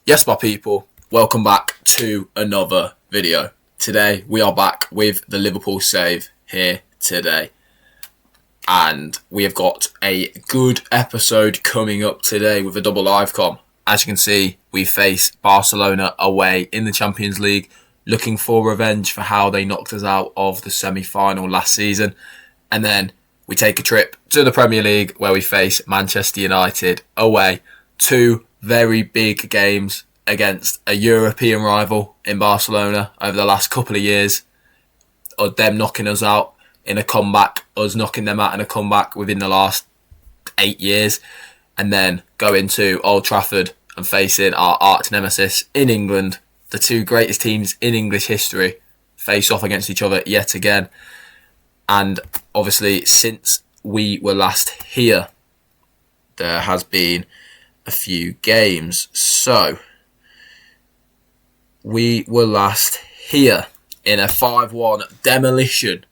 Yes, my people, welcome back to another video. Today we are back with the Liverpool save here today, and we have got a good episode coming up today with a double live com. As you can see, we face Barcelona away in the Champions League, looking for revenge for how they knocked us out of the semi-final last season, and then we take a trip to the Premier League where we face Manchester United away. Two very big games against a European rival in Barcelona over the last couple of years, of them knocking us out in a comeback, us knocking them out in a comeback within the last 8 years, and then going to Old Trafford and facing our arch nemesis in England. The two greatest teams in English history face off against each other yet again. And obviously, since we were last here, there has been a few games. So we were last here in a 5-1 demolition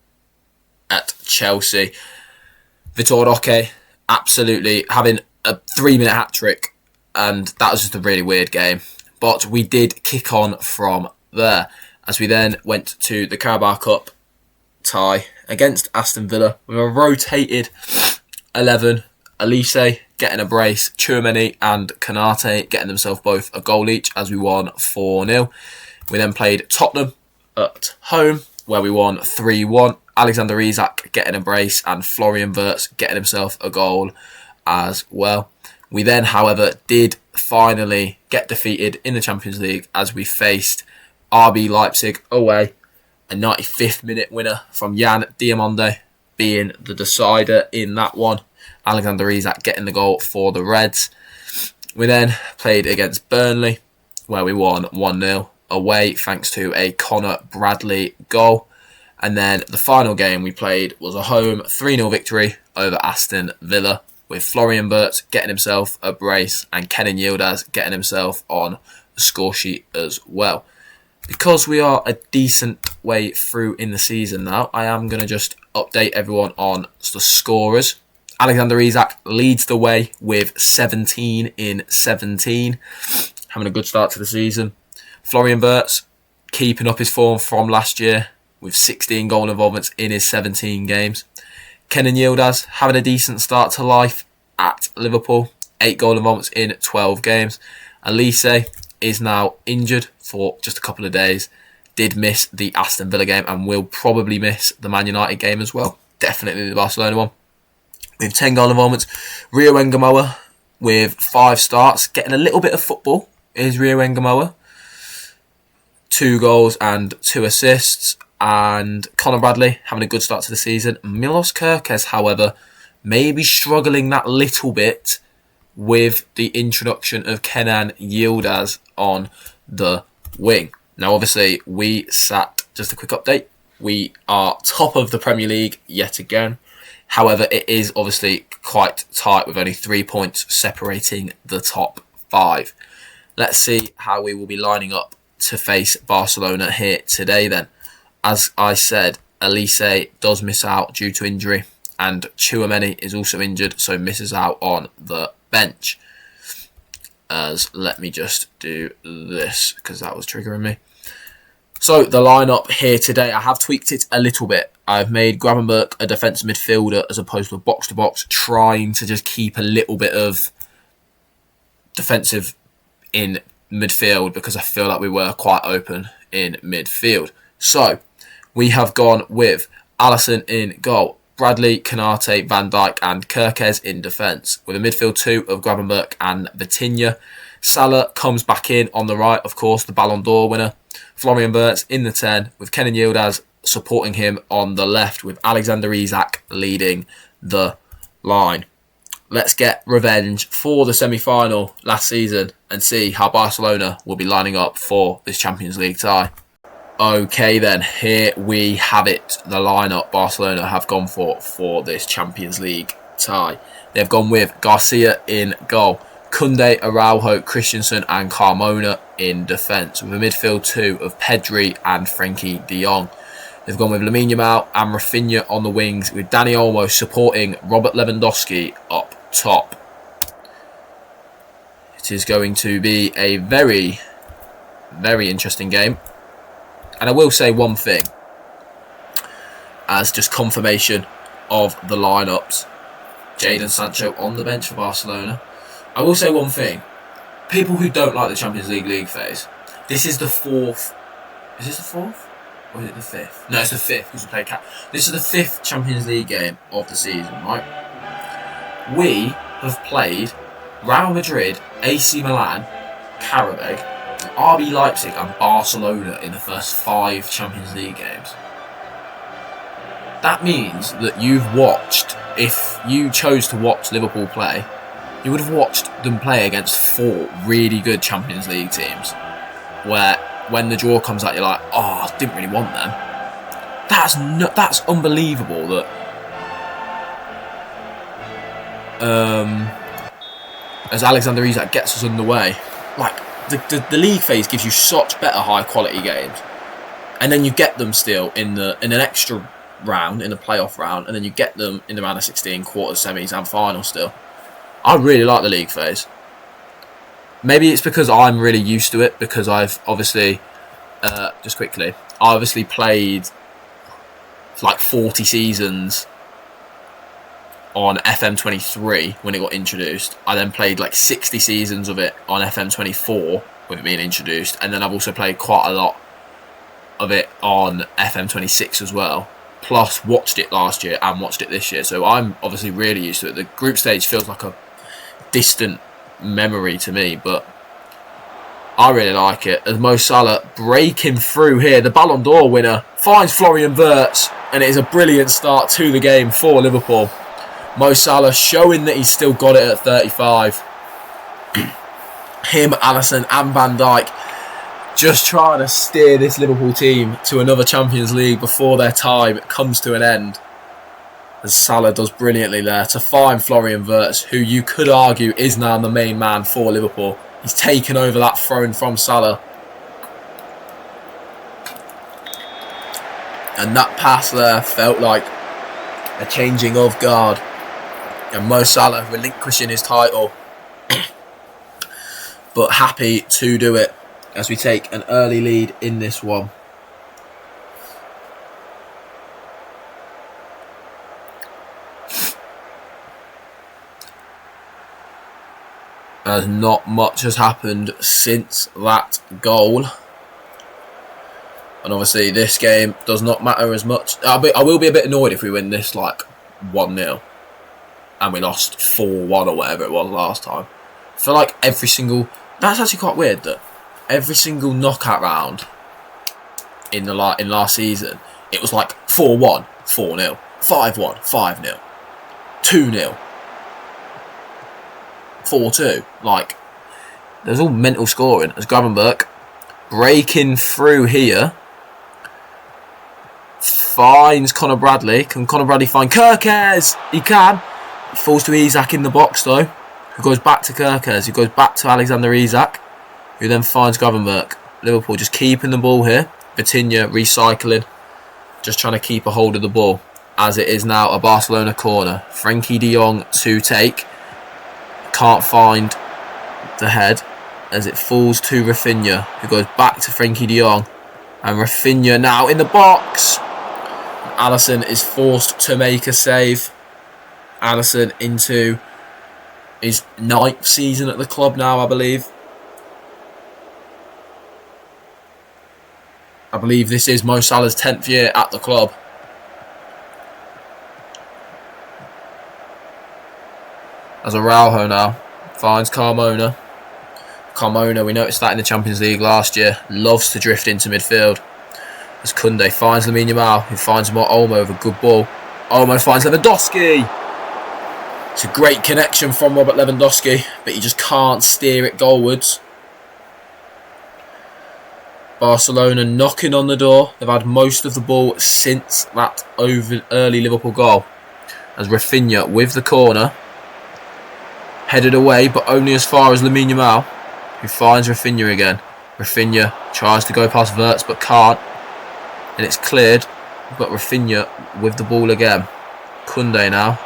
at Chelsea. Vitor Roque absolutely having a 3-minute hat-trick, and that was just a really weird game. But we did kick on from there, as we then went to the Carabao Cup tie against Aston Villa with a rotated 11. Elise getting a brace, Tchouaméni and Konate getting themselves both a goal each as we won 4-0. We then played Tottenham at home where we won 3-1. Alexander Isak getting a brace and Florian Wirtz getting himself a goal as well. We then, however, did finally get defeated in the Champions League as we faced RB Leipzig away. A 95th minute winner from Jan Diamonde being the decider in that one. Alexander Isak getting the goal for the Reds. We then played against Burnley, where we won 1-0 away thanks to a Connor Bradley goal. And then the final game we played was a home 3-0 victory over Aston Villa, with Florian Wirtz getting himself a brace and Kenan Yildiz getting himself on the score sheet as well. Because we are a decent way through in the season now, I am going to just update everyone on the scorers. Alexander Isak leads the way with 17 in 17, having a good start to the season. Florian Wirtz keeping up his form from last year with 16 goal involvements in his 17 games. Kenan Yildiz having a decent start to life at Liverpool, 8 goal involvements in 12 games. Elise is now injured for just a couple of days. Did miss the Aston Villa game and will probably miss the Man United game as well. Definitely the Barcelona one. With 10 goal involvements. Rio Ngamoa with 5 starts. Getting a little bit of football is Rio Ngamoa. 2 goals and 2 assists. And Connor Bradley having a good start to the season. Milos Kerkez, however, may be struggling that little bit with the introduction of Kenan Yildiz on the wing. Now, obviously, just a quick update, we are top of the Premier League yet again. However, it is obviously quite tight with only 3 points separating the top 5. Let's see how we will be lining up to face Barcelona here today then. As I said, Elise does miss out due to injury, and Tchouaméni is also injured, so misses out on the bench. Let me just do this because that was triggering me. So the lineup here today, I have tweaked it a little bit. I've made Gravenberch a defensive midfielder as opposed to a box-to-box, trying to just keep a little bit of defensive in midfield because I feel like we were quite open in midfield. So we have gone with Alisson in goal, Bradley, Konate, Van Dijk and Kerkez in defence, with a midfield 2 of Gravenberch and Vitinha. Salah comes back in on the right, of course, the Ballon d'Or winner. Florian Wirtz in the 10, with Kenan Yildiz supporting him on the left, with Alexander Isak leading the line. Let's get revenge for the semi-final last season and see how Barcelona will be lining up for this Champions League tie. Okay then, here we have it. The lineup Barcelona have gone for this Champions League tie. They've gone with Garcia in goal, Koundé, Araujo, Christensen and Carmona in defence, with a midfield 2 of Pedri and Frenkie de Jong. They've gone with Lamine Yamal and Rafinha on the wings, with Dani Olmo supporting Robert Lewandowski up top. It is going to be a very, very interesting game. And I will say one thing, as just confirmation of the lineups. Jadon Sancho on the bench for Barcelona. I will say one thing. People who don't like the Champions League phase, this is the fourth. Is this the fourth? Or is it the fifth? No, it's the fifth because we played This is the fifth Champions League game of the season, right? We have played Real Madrid, AC Milan, Karabakh, RB Leipzig and Barcelona in the first 5 Champions League games. That means that you've watched, if you chose to watch Liverpool play, you would have watched them play against 4 really good Champions League teams, where when the draw comes out, you're like, oh, I didn't really want them. That's unbelievable that as Alexander Isak gets us underway, like the league phase gives you such better high quality games, and then you get them still in an extra round, in the playoff round, and then you get them in the round of 16, quarters, semis and finals still. I really like the league phase. Maybe it's because I'm really used to it, because I've obviously, just quickly, I obviously played like 40 seasons on FM23 when it got introduced. I then played like 60 seasons of it on FM24 with it being introduced, and then I've also played quite a lot of it on FM26 as well. Plus watched it last year and watched it this year, so I'm obviously really used to it. The group stage feels like a distant memory to me, but I really like it. As Mo Salah breaking through here, the Ballon d'Or winner finds Florian Wirtz, and it is a brilliant start to the game for Liverpool. Mo Salah showing that he's still got it at 35. Him, Alisson and Van Dijk just trying to steer this Liverpool team to another Champions League before their time comes to an end. As Salah does brilliantly there to find Florian Wirtz, who you could argue is now the main man for Liverpool. He's taken over that throne from Salah. And that pass there felt like a changing of guard. And Mo Salah relinquishing his title. But happy to do it as we take an early lead in this one. As not much has happened since that goal. And obviously this game does not matter as much. I will be a bit annoyed if we win this like 1-0 and we lost 4-1 or whatever it was last time. I feel like every single... That's actually quite weird that every single knockout round in last season, it was like 4-1, 4-0, 5-1, 5-0, 2-0, 4-2. Like, there's all mental scoring. As Gravenberch breaking through here, finds Conor Bradley. Can Conor Bradley find Kerkez? He can. He falls to Isak in the box though, who goes back to Kerkez, who goes back to Alexander Isak, who then finds Gravenberch. Liverpool just keeping the ball here. Vitinha recycling, just trying to keep a hold of the ball, as it is now a Barcelona corner. Frenkie de Jong to take. Can't find the head as it falls to Rafinha, who goes back to Frenkie de Jong. And Rafinha now in the box. Alisson is forced to make a save. Alisson into his 9th season at the club now, I believe. I believe this is Mo Salah's 10th year at the club. As Araujo now finds Carmona. Carmona, we noticed that in the Champions League last year, loves to drift into midfield. As Koundé finds Lamine Yamal, who finds more Olmo with a good ball. Olmo finds Lewandowski. It's a great connection from Robert Lewandowski, but he just can't steer it goalwards. Barcelona knocking on the door. They've had most of the ball since that early Liverpool goal. As Rafinha with the corner. Headed away, but only as far as Lamine Yamal, who finds Rafinha again. Rafinha tries to go past Wirtz, but can't. And it's cleared, but Rafinha with the ball again. Koundé now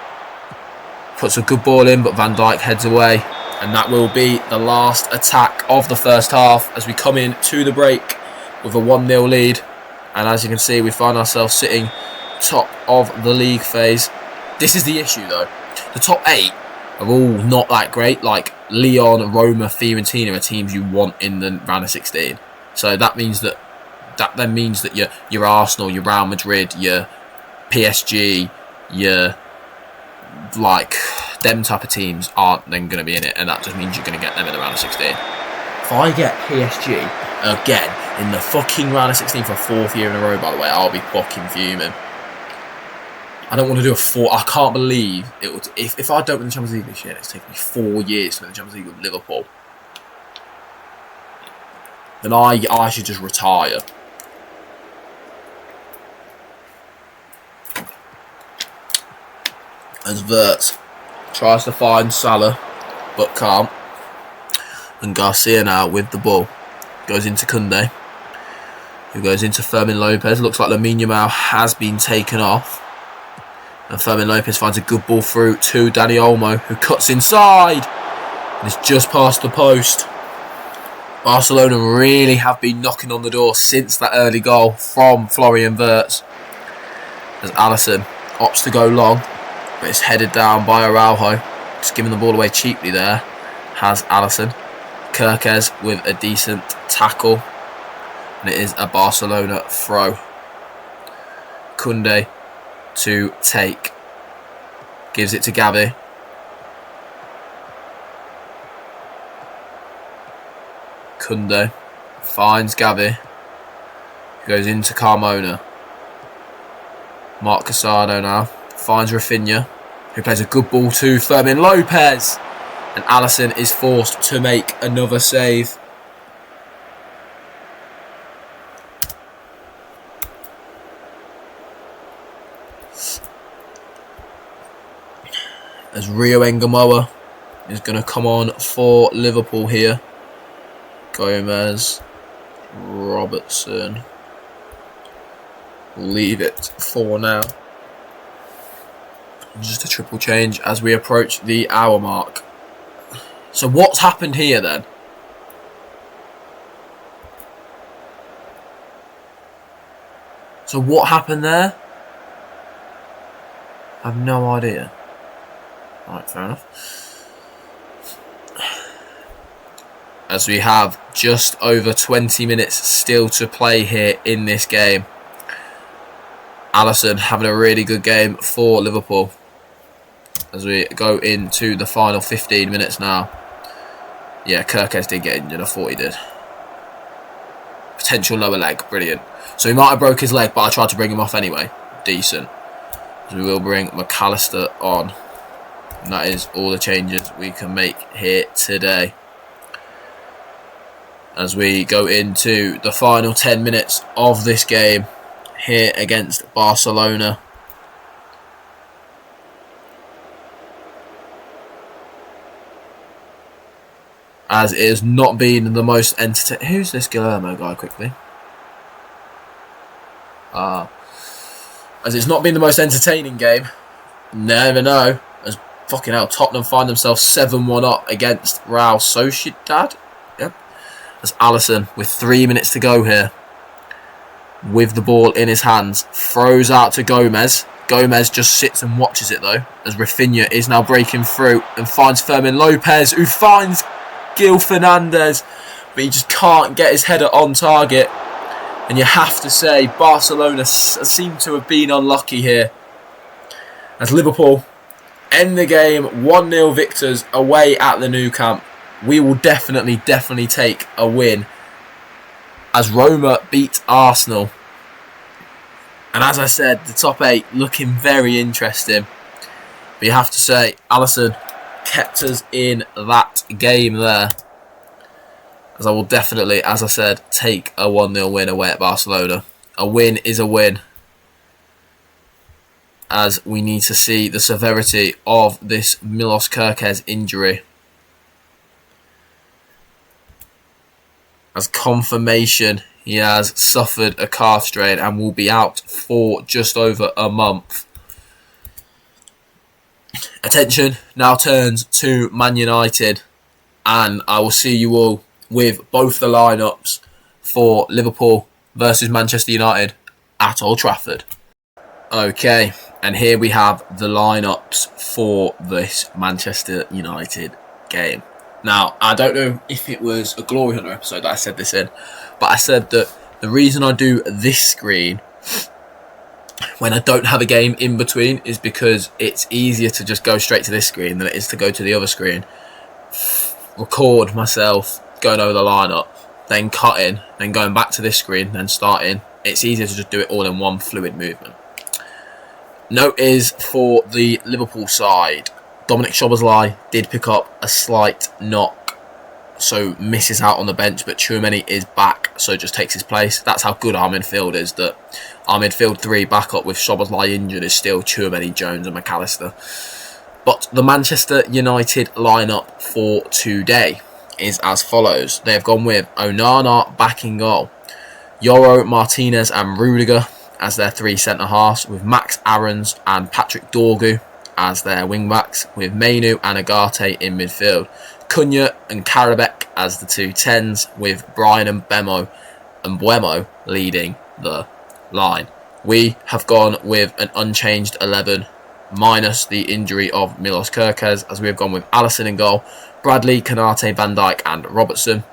puts a good ball in, but Van Dijk heads away. And that will be the last attack of the first half as we come in to the break with a 1-0 lead. And as you can see, we find ourselves sitting top of the league phase. This is the issue though. The top 8 are all not that great. Like Lyon, Roma, Fiorentina are teams you want in the round of 16. So that means that then means that your Arsenal, your Real Madrid, your PSG, your like them type of teams aren't then going to be in it, and that just means you're going to get them in the round of 16. If I get PSG again in the fucking round of 16 for a 4th year in a row, by the way, I'll be fucking fuming. I don't want to do a 4. I can't believe it would. If I don't win the Champions League this year, it's taken me 4 years to win the Champions League with Liverpool. Then I should just retire. As Wirtz tries to find Salah, but can't. And Garcia now with the ball. Goes into Koundé, who goes into Fermin Lopez. Looks like Lamine Yamal has been taken off. And Fermin Lopez finds a good ball through to Dani Olmo, who cuts inside. And it's just past the post. Barcelona really have been knocking on the door since that early goal from Florian Wirtz. As Alisson opts to go long, but it's headed down by Araujo. Just giving the ball away cheaply there. Has Alisson. Kerkez with a decent tackle. And it is a Barcelona throw. Koundé to take. Gives it to Gavi. Koundé finds Gavi. Goes into Carmona. Marc Casado now. Finds Rafinha, who plays a good ball to Fermin Lopez. And Alisson is forced to make another save. As Rio Engamoa is going to come on for Liverpool here. Gomez, Robertson. Leave it for now. Just a triple change as we approach the hour mark. So what's happened here then? So what happened there? I have no idea. Alright, fair enough. As we have just over 20 minutes still to play here in this game. Alisson having a really good game for Liverpool. As we go into the final 15 minutes now. Yeah, Kerkez did get injured. I thought he did. Potential lower leg. Brilliant. So he might have broke his leg, but I tried to bring him off anyway. Decent. As we will bring McAllister on. And that is all the changes we can make here today. As we go into the final 10 minutes of this game here against Barcelona. As it has not been the most entertaining. Who's this Guillermo guy quickly? As it's not been the most entertaining game. Never know. As fucking hell, Tottenham find themselves 7-1 up against Real Sociedad. Yep. As Alisson, with 3 minutes to go here, with the ball in his hands, throws out to Gomez. Gomez just sits and watches it though, as Rafinha is now breaking through and finds Fermin Lopez, who finds Gil Fernandez, but he just can't get his header on target. And you have to say Barcelona seem to have been unlucky here, as Liverpool end the game 1-0 victors away at the Nou Camp. We will definitely take a win, as Roma beat Arsenal. And as I said, the top 8 looking very interesting. But you have to say Alisson kept us in that game there. As I will definitely, as I said, take a 1-0 win away at Barcelona. A win is a win. As we need to see the severity of this Milos Kerkez injury. As confirmation, he has suffered a calf strain and will be out for just over a month. Attention now turns to Man United, and I will see you all with both the lineups for Liverpool versus Manchester United at Old Trafford. Okay, and here we have the lineups for this Manchester United game. Now, I don't know if it was a Glory Hunter episode that I said this in, but I said that the reason I do this screen when I don't have a game in between is because it's easier to just go straight to this screen than it is to go to the other screen, record myself going over the lineup, then cutting, then going back to this screen, then starting. It's easier to just do it all in one fluid movement. Note is for the Liverpool side, Dominic Szoboszlai did pick up a slight knock, so misses out on the bench, but Tchouaméni is back, so just takes his place. That's how good our midfield is, that our midfield three backup with Szoboszlai injured is still Tchouaméni, Jones and McAllister. But the Manchester United lineup for today is as follows. They have gone with Onana back in goal, Yoro, Martinez and Rudiger as their three centre-halves, with Max Aarons and Patrick Dorgu as their wing-backs, with Mainu and Agate in midfield. Cunha and Karabek as the two 10s, with Brian and Mbeumo leading the line. We have gone with an unchanged 11, minus the injury of Milos Kerkez, as we have gone with Alisson in goal, Bradley, Konate, Van Dijk and Robertson.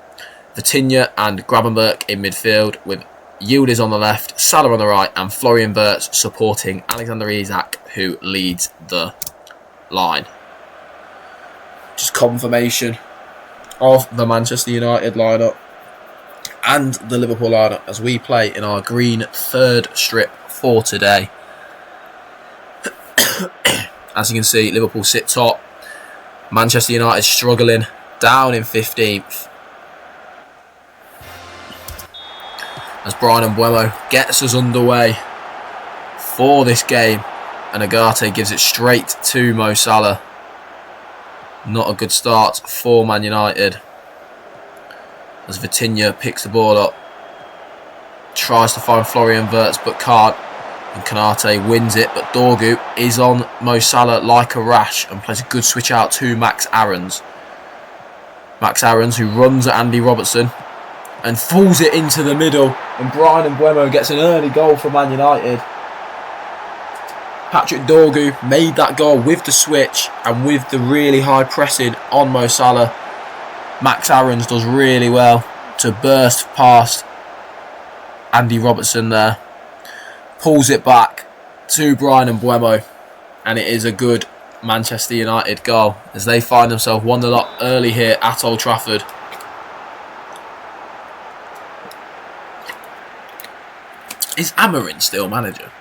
Vitinha and Gravenberch in midfield, with Yildiz on the left, Salah on the right, and Florian Wirtz supporting Alexander Isak, who leads the line. Just confirmation of the Manchester United lineup and the Liverpool lineup as we play in our green third strip for today. As you can see, Liverpool sit top, Manchester United struggling, down in 15th. As Brian Mbeumo gets us underway for this game, and Agate gives it straight to Mo Salah. Not a good start for Man United. As Vitinha picks the ball up, tries to find Florian Wirtz but can't, and Konate wins it, but Dorgu is on Mo Salah like a rash and plays a good switch out to Max Aarons. Max Aarons, who runs at Andy Robertson and falls it into the middle, and Brian Mbeumo gets an early goal for Man United. Patrick Dorgu made that goal with the switch and with the really high pressing on Mo Salah. Max Aarons does really well to burst past Andy Robertson there. Pulls it back to Brian Mbeumo, and it is a good Manchester United goal as they find themselves 1-0 up early here at Old Trafford. Is Amorim still manager?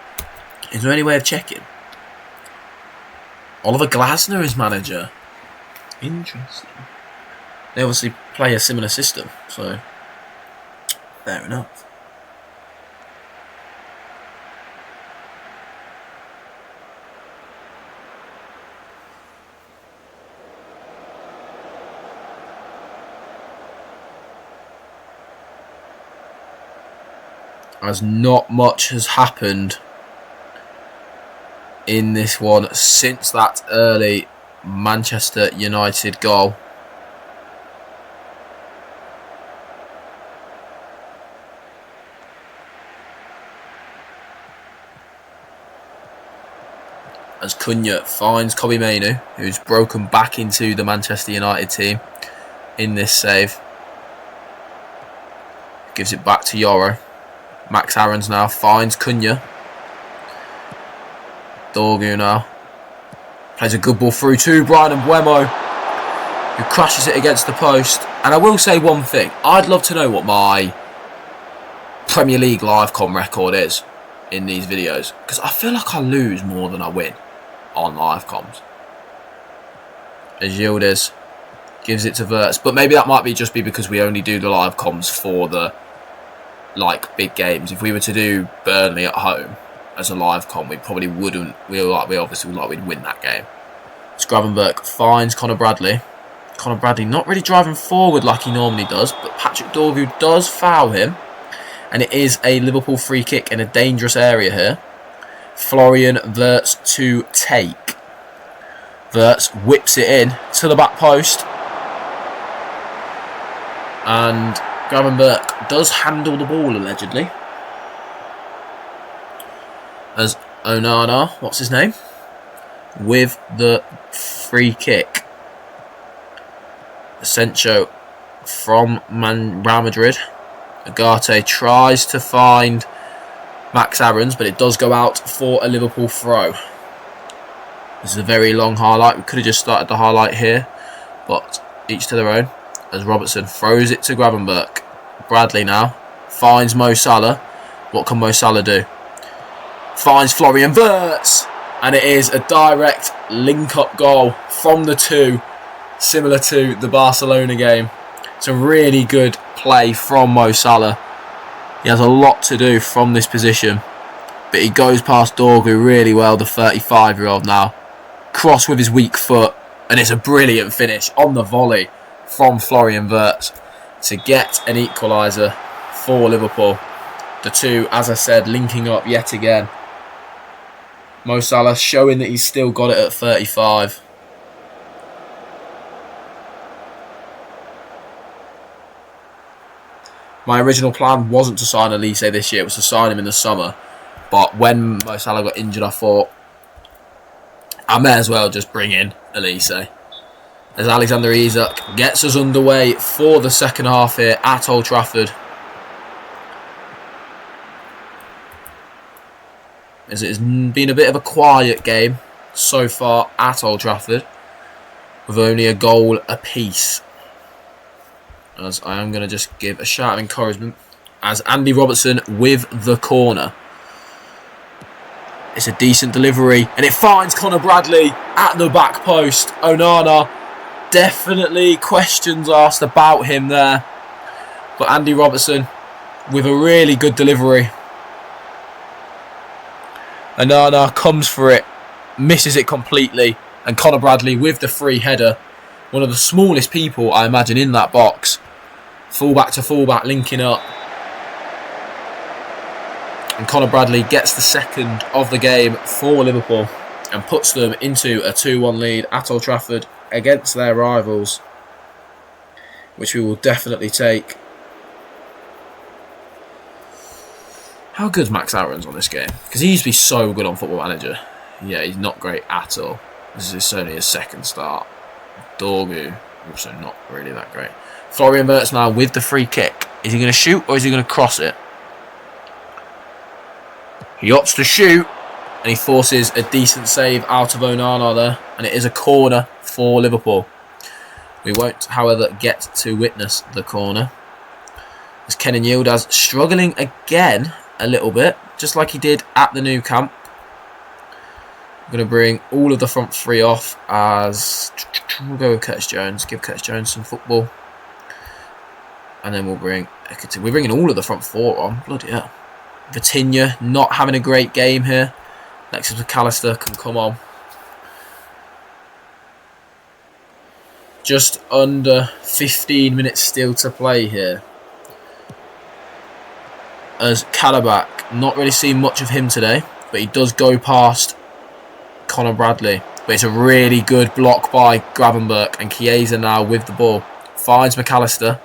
Is there any way of checking? Oliver Glasner is manager. Interesting. They obviously play a similar system, so fair enough. As not much has happened in this one since that early Manchester United goal. As Cunha finds Kobbie Mainoo, who's broken back into the Manchester United team in this save. Gives it back to Yoro. Max Aarons now finds Cunha. Dorgu now plays a good ball through to Brian Mbeumo, who crashes it against the post. And I will say one thing. I'd love to know what my Premier League live com record is in these videos, because I feel like I lose more than I win on live comms. As Yildiz gives it to Wirtz, but maybe that might be just because we only do the live comms for the big games. If we were to do Burnley at home as a live com, we probably wouldn't. We'd win that game. Gravenberch finds Conor Bradley. Conor Bradley not really driving forward like he normally does, but Patrick Dorgu does foul him, and it is a Liverpool free kick in a dangerous area here. Florian Wirtz to take. Wirtz whips it in to the back post. And Gravenberch does handle the ball, allegedly. As Onana, what's his name? With the free kick. Asensio from Real Madrid. Agate tries to find Max Aarons, but it does go out for a Liverpool throw. This is a very long highlight. We could have just started the highlight here, but each to their own. As Robertson throws it to Gravenberch. Bradley now finds Mo Salah. What can Mo Salah do? Finds Florian Wirtz, and it is a direct link-up goal from the two, similar to the Barcelona game. It's a really good play from Mo Salah. He has a lot to do from this position, but he goes past Dorgu really well, the 35-year-old now. Cross with his weak foot, and it's a brilliant finish on the volley from Florian Wirtz to get an equaliser for Liverpool. The two, as I said, linking up yet again. Mo Salah showing that he's still got it at 35. My original plan wasn't to sign Elise this year, it was to sign him in the summer. But when Mo Salah got injured, I thought I may as well just bring in Elise. As Alexander Isak gets us underway for the second half here at Old Trafford. As it has been a bit of a quiet game so far at Old Trafford, with only a goal apiece. As I am going to just give a shout of encouragement as Andy Robertson with the corner. It's a decent delivery and it finds Conor Bradley at the back post. Onana, definitely questions asked about him there. But Andy Robertson with a really good delivery. Onana comes for it, misses it completely, and Conor Bradley with the free header. One of the smallest people, I imagine, in that box. Fullback to fullback, linking up. And Conor Bradley gets the second of the game for Liverpool and puts them into a 2-1 lead at Old Trafford against their rivals, which we will definitely take. How good's Max Aarons on this game? Because he used to be so good on Football Manager. Yeah, he's not great at all. This is only his second start. Dorgu, also not really that great. Florian Wirtz now with the free kick. Is he going to shoot or is he going to cross it? He opts to shoot and he forces a decent save out of Onana there. And it is a corner for Liverpool. We won't, however, get to witness the corner. As Kenan Yildiz struggling again a little bit, just like he did at the new camp. I'm going to bring all of the front three off as we'll go with Curtis Jones. Give Curtis Jones some football. And then we'll bring Ekater. We're bringing all of the front four on. Bloody hell. Vitinha not having a great game here. Alexis McAllister can come on. Just under 15 minutes still to play here. As Kabak, not really seen much of him today, but he does go past Conor Bradley. But it's a really good block by Gravenberch, and Chiesa now with the ball. Finds McAllister.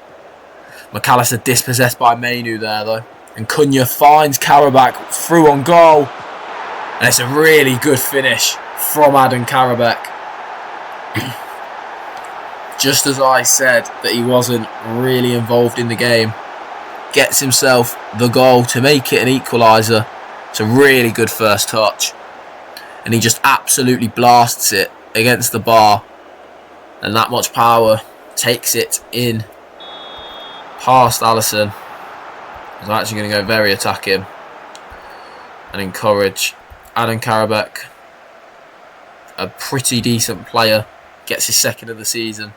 McAllister dispossessed by Mainu there though. And Cunha finds Kabak through on goal. And it's a really good finish from Adam Kabak. Just as I said that he wasn't really involved in the game. Gets himself the goal to make it an equaliser. It's a really good first touch. And he just absolutely blasts it against the bar. And that much power takes it in past Alisson. I'm actually going to go very attacking and encourage Adam Kabak. A pretty decent player. Gets his second of the season.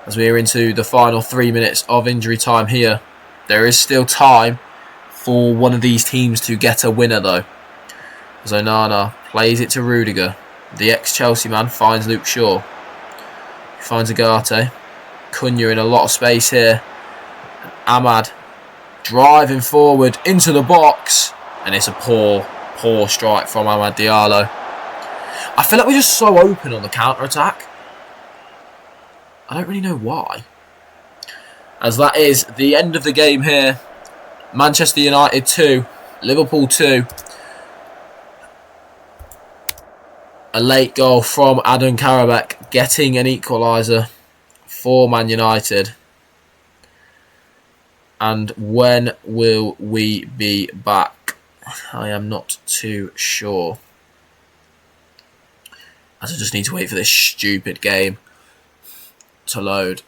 As we are into the final 3 minutes of injury time here. There is still time for one of these teams to get a winner though. As Onana plays it to Rudiger. The ex-Chelsea man finds Luke Shaw. He finds Agate. Cunha in a lot of space here. Ahmad driving forward into the box. And it's a poor strike from Amad Diallo. I feel like we're just so open on the counter-attack. I don't really know why. As that is the end of the game here. Manchester United 2, Liverpool 2. A late goal from Adam Karabakh getting an equaliser for Man United. And when will we be back? I am not too sure. As I just need to wait for this stupid game to load.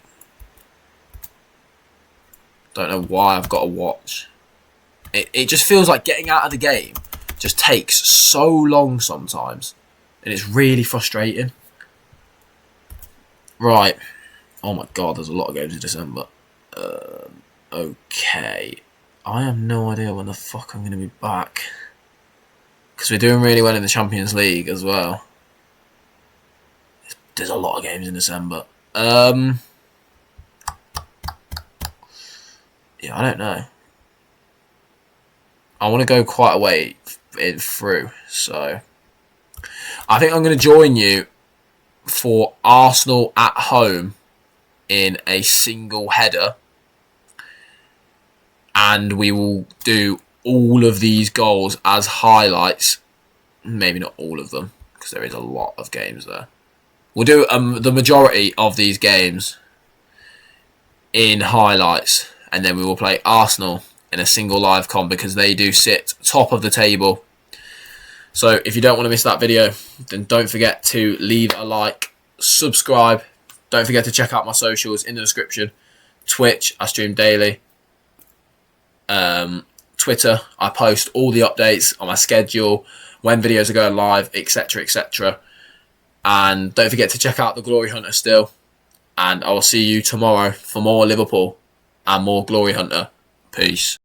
Don't know why I've got to watch. It just feels like getting out of the game just takes so long sometimes. And it's really frustrating. Right. Oh my god, there's a lot of games in December. Okay. I have no idea when the fuck I'm going to be back. Because we're doing really well in the Champions League as well. There's a lot of games in December. Yeah, I don't know. I want to go quite a way through. So, I think I'm going to join you for Arsenal at home in a single header. And we will do all of these goals as highlights. Maybe not all of them, because there is a lot of games there. We'll do the majority of these games in highlights. And then we will play Arsenal in a single live com because they do sit top of the table. So if you don't want to miss that video, then don't forget to leave a like, subscribe. Don't forget to check out my socials in the description. Twitch, I stream daily. Twitter, I post all the updates on my schedule, when videos are going live, etc, etc. And don't forget to check out the Glory Hunter still. And I will see you tomorrow for more Liverpool and more Glory Hunter. Peace.